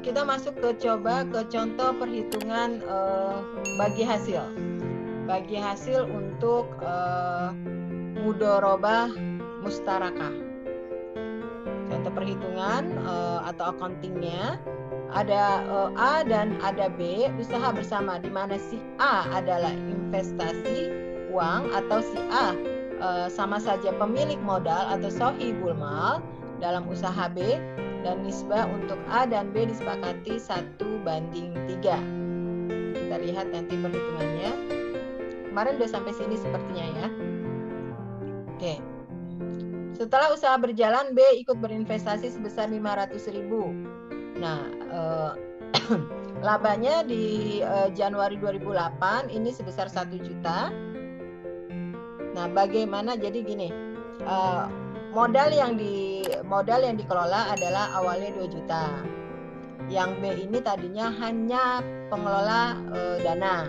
kita masuk ke contoh perhitungan bagi hasil. Bagi hasil untuk mudorobah mustarakah. Contoh perhitungan atau accountingnya ada A dan ada B usaha bersama, di mana si A adalah investasi uang atau si A sama saja pemilik modal atau sohibul mal dalam usaha B, dan nisbah untuk A dan B disepakati 1:3. Kita lihat nanti perhitungannya. Kemarin udah sampai sini sepertinya ya. Oke. Setelah usaha berjalan, B ikut berinvestasi sebesar 500.000. Nah, labanya di Januari 2008 ini sebesar 1 juta. Nah, bagaimana? Jadi gini, modal yang dikelola adalah awalnya 2 juta. Yang B ini tadinya hanya pengelola dana.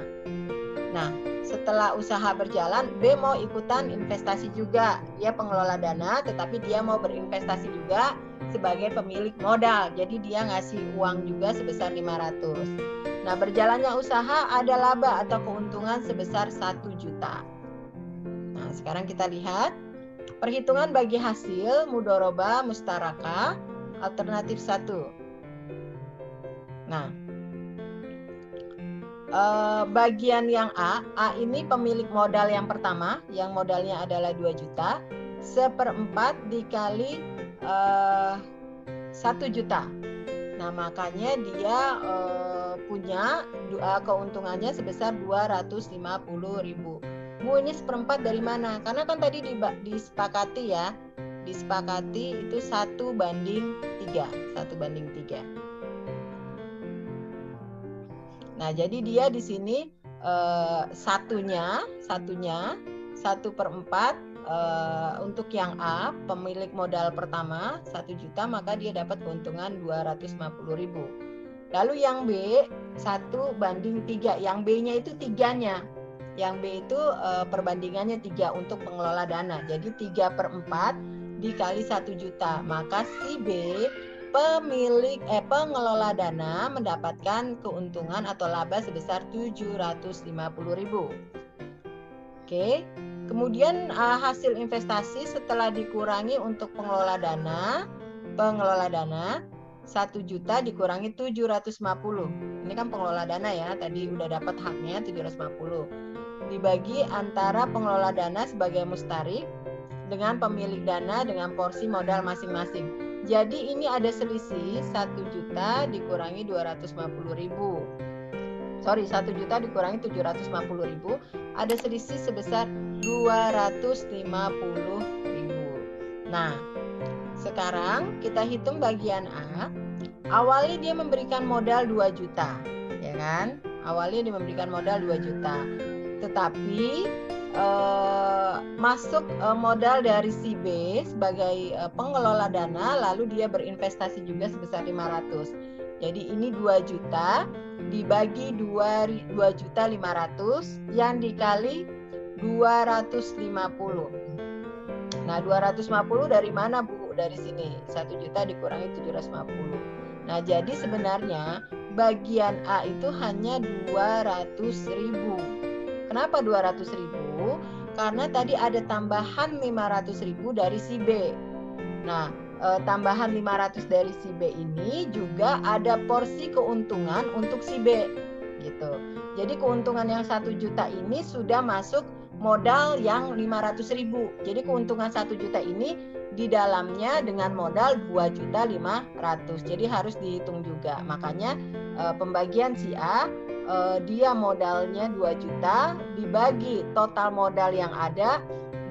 Nah, setelah usaha berjalan, B mau ikutan investasi juga. Dia pengelola dana, tetapi dia mau berinvestasi juga sebagai pemilik modal. Jadi dia ngasih uang juga sebesar 500. Nah, berjalannya usaha ada laba atau keuntungan sebesar 1 juta. Nah, sekarang kita lihat perhitungan bagi hasil mudorobah mustarakah alternatif 1. Nah, bagian yang A ini pemilik modal yang pertama, yang modalnya adalah 2 juta, 1/4 dikali 1 juta. Nah, makanya dia punya keuntungannya sebesar 250.000. Bu, ini 1/4 dari mana? Karena kan tadi disepakati ya, disepakati itu 1:3, 1:3. Nah, jadi dia di sini satunya 1/4 untuk yang A, pemilik modal pertama 1 juta, maka dia dapat keuntungan 250.000. Lalu yang B 1:3, yang B-nya itu 3-nya. Yang B itu perbandingannya 3 untuk pengelola dana. Jadi 3/4 dikali 1 juta. Maka si B pengelola dana mendapatkan keuntungan atau laba sebesar 750.000. Oke. Kemudian hasil investasi setelah dikurangi untuk pengelola dana 1 juta dikurangi 750. Ini kan pengelola dana ya, tadi udah dapat haknya 750. Dibagi antara pengelola dana sebagai mustarik dengan pemilik dana dengan porsi modal masing-masing. Jadi ini ada selisih 1 juta dikurangi 250.000. 1 juta dikurangi 750.000, ada selisih sebesar 250.000. Nah, sekarang kita hitung bagian A. Awalnya dia memberikan modal 2 juta, ya kan? Awalnya dia memberikan modal 2 juta. Tetapi masuk modal dari si B sebagai pengelola dana, lalu dia berinvestasi juga sebesar 500. Jadi ini 2 juta dibagi 2.500 yang dikali 250. Nah, 250 dari mana, Bu? Dari sini. 1 juta dikurangi 750. Nah, jadi sebenarnya bagian A itu hanya 200.000. Kenapa 200.000? Karena tadi ada tambahan 500.000 dari si B. Nah, tambahan 500 dari si B ini juga ada porsi keuntungan untuk si B, gitu. Jadi keuntungan yang 1 juta ini sudah masuk modal yang 500.000. Jadi keuntungan 1 juta ini di dalamnya dengan modal 2.500.000. Jadi harus dihitung juga. Makanya pembagian si A, dia modalnya 2 juta dibagi total modal yang ada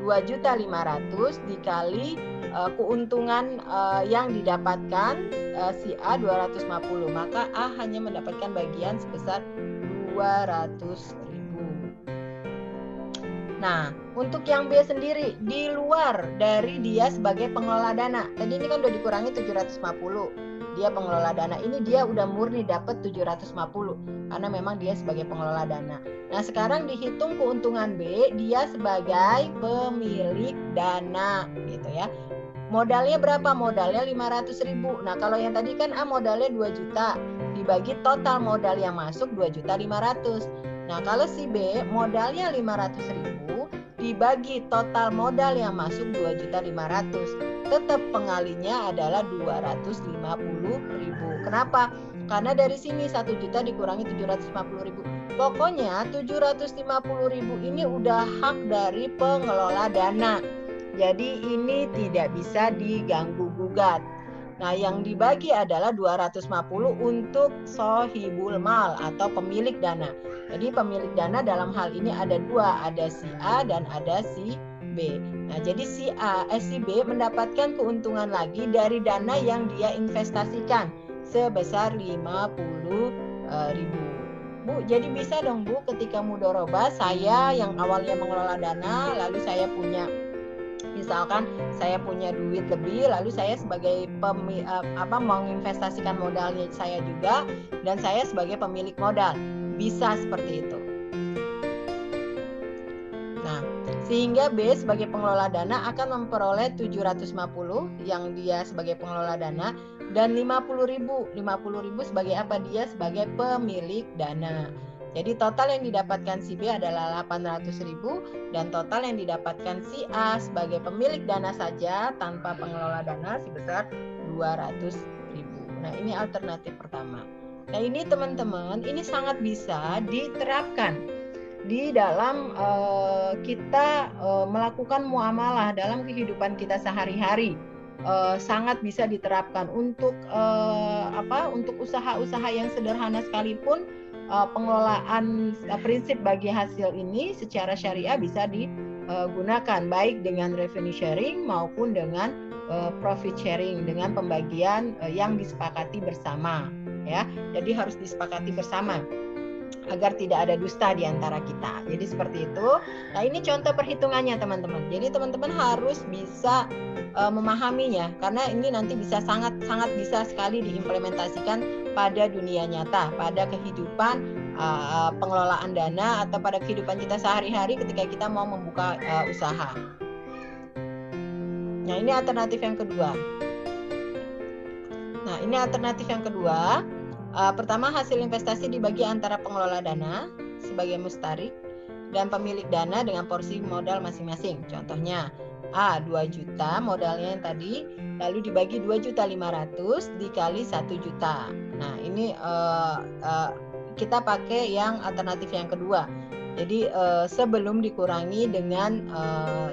2.500.000 dikali keuntungan yang didapatkan si A 250. Maka A hanya mendapatkan bagian sebesar 200.000. Nah, untuk yang B sendiri di luar dari dia sebagai pengelola dana. Tadi ini kan udah dikurangi 750. dia pengelola dana. Ini dia udah murni dapat 750 karena memang dia sebagai pengelola dana. Nah, sekarang dihitung keuntungan B, dia sebagai pemilik dana gitu ya. Modalnya berapa? Modalnya 500.000. Nah, kalau yang tadi kan A modalnya 2 juta, dibagi total modal yang masuk 2.500.000. Nah, kalau si B modalnya 500.000, dibagi total modal yang masuk 2.500.000. Tetap pengalinya adalah 250.000. Kenapa? Karena dari sini 1 juta dikurangi 750.000. Pokoknya 750.000 ini udah hak dari pengelola dana. Jadi ini tidak bisa diganggu gugat. Nah, yang dibagi adalah 250 untuk sohibul mal atau pemilik dana. Jadi pemilik dana dalam hal ini ada dua, ada si A dan ada si B. Nah, jadi si B mendapatkan keuntungan lagi dari dana yang dia investasikan sebesar 50.000. Bu, jadi bisa dong Bu, ketika mudoroba saya yang awalnya mengelola dana, lalu saya punya, misalkan saya punya duit lebih, lalu saya sebagai menginvestasikan modalnya saya juga, dan saya sebagai pemilik modal, bisa seperti itu. Nah, sehingga B sebagai pengelola dana akan memperoleh 750 yang dia sebagai pengelola dana, dan 50.000 sebagai apa? Dia sebagai pemilik dana. Jadi total yang didapatkan si B adalah 800.000 dan total yang didapatkan si A sebagai pemilik dana saja tanpa pengelola dana sebesar 200.000. Nah, ini alternatif pertama. Nah, ini teman-teman, ini sangat bisa diterapkan di dalam kita melakukan muamalah dalam kehidupan kita sehari-hari. Sangat bisa diterapkan untuk untuk usaha-usaha yang sederhana sekalipun. Pengelolaan prinsip bagi hasil ini secara syariah bisa digunakan baik dengan revenue sharing maupun dengan profit sharing, dengan pembagian yang disepakati bersama ya. Jadi harus disepakati bersama agar tidak ada dusta di antara kita. Jadi seperti itu. Nah, ini contoh perhitungannya teman-teman. Jadi teman-teman harus bisa memahaminya karena ini nanti bisa sangat bisa sekali diimplementasikan pada dunia nyata, pada kehidupan pengelolaan dana atau pada kehidupan kita sehari-hari ketika kita mau membuka usaha. Nah, ini alternatif yang kedua. Pertama, hasil investasi dibagi antara pengelola dana sebagai mustarik dan pemilik dana dengan porsi modal masing-masing. Contohnya, A 2 juta modalnya yang tadi, lalu dibagi 2.500.000 dikali 1 juta. Nah, ini kita pakai yang alternatif yang kedua. Jadi sebelum dikurangi dengan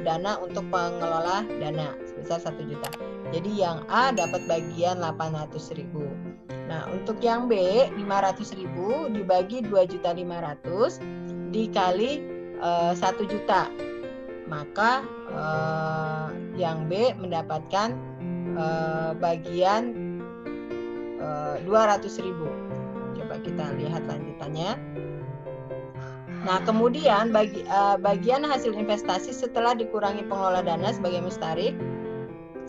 dana untuk pengelola dana sebesar 1 juta. Jadi yang A dapat bagian 800.000. Nah, untuk yang B 500.000 dibagi 2.500.000 dikali 1 juta. Maka yang B mendapatkan bagian 200.000. Coba kita lihat lanjutannya. Nah, kemudian bagian hasil investasi setelah dikurangi pengelola dana sebagai mustarik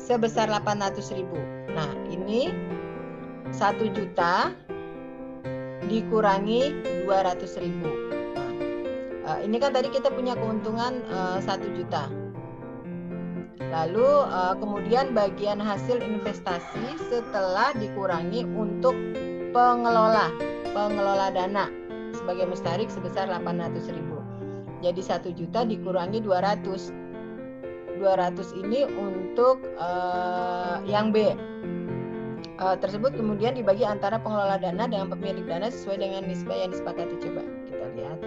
sebesar 800.000. Nah, ini 1 juta dikurangi 200.000. Nah, ini kan tadi kita punya keuntungan 1 juta. Lalu kemudian bagian hasil investasi setelah dikurangi untuk pengelola dana sebagai mustarik sebesar 800.000. Jadi 1 juta dikurangi 200. 200 ini untuk yang B. Tersebut kemudian dibagi antara pengelola dana dengan pemilik dana sesuai dengan nisbah yang disepakati. Coba kita lihat.